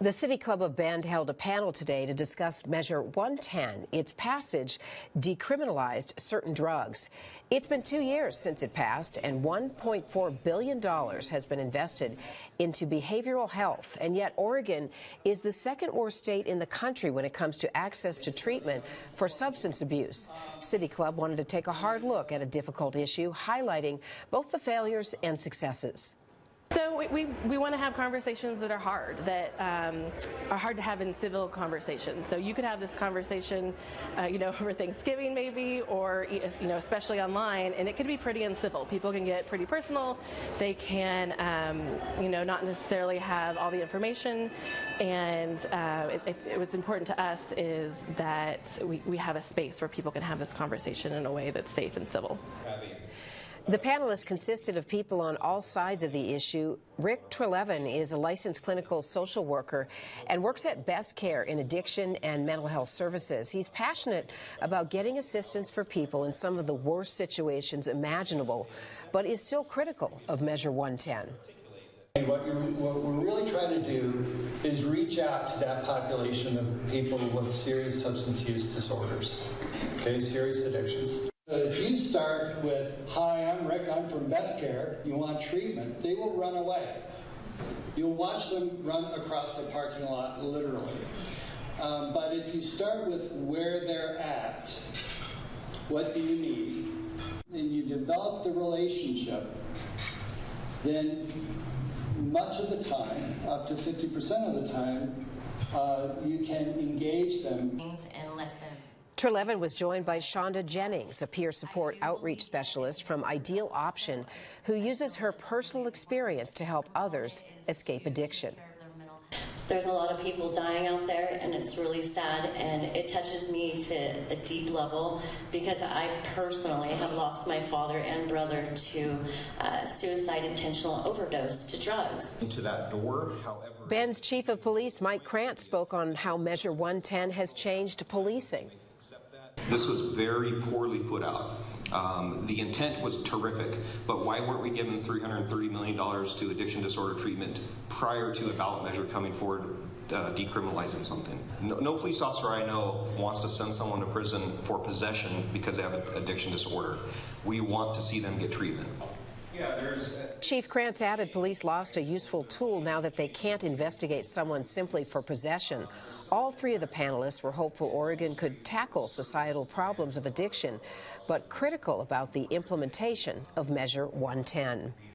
The City Club of Bend held a panel today to discuss Measure 110. Its passage decriminalized certain drugs. It's been 2 years since it passed, and $1.4 billion has been invested into behavioral health. And yet Oregon is the second worst state in the country when it comes to access to treatment for substance abuse. City Club wanted to take a hard look at a difficult issue, highlighting both the failures and successes. So we want to have conversations that are hard to have in civil conversations. So you could have this conversation, over Thanksgiving maybe, or especially online, and it could be pretty uncivil. People can get pretty personal. They can, not necessarily have all the information. And what's important to us is that we have a space where people can have this conversation in a way that's safe and civil. The panelists consisted of people on all sides of the issue. Rick Trelevin is a licensed clinical social worker and works at Best Care in addiction and mental health services. He's passionate about getting assistance for people in some of the worst situations imaginable, but is still critical of Measure 110. What we're really trying to do is reach out to that population of people with serious substance use disorders, serious addictions. If you start with, "Hi, I'm Rick, I'm from Best Care, you want treatment," they will run away. You'll watch them run across the parking lot, literally. But if you start with where they're at, what do you need, and you develop the relationship, then much of the time, up to 50% of the time, you can engage them and let them. Trelevin was joined by SHAWNDA Jennings, a peer support outreach specialist from Ideal Option, who uses her personal experience to help others escape addiction. There's a lot of people dying out there, and it's really sad, and it touches me to a deep level because I personally have lost my father and brother to suicide, intentional overdose to drugs. Into that door, however. Bend's Chief of Police, Mike KRANTZ, spoke on how Measure 110 has changed policing. This was very poorly put out. The intent was terrific, but why weren't we given $330 million to addiction disorder treatment prior to a ballot measure coming forward decriminalizing something? No police officer I know wants to send someone to prison for possession because they have an addiction disorder. We want to see them get treatment. Chief KRANTZ added police lost a useful tool now that they can't investigate someone simply for possession. All three of the panelists were hopeful Oregon could tackle societal problems of addiction, but critical about the implementation of Measure 110.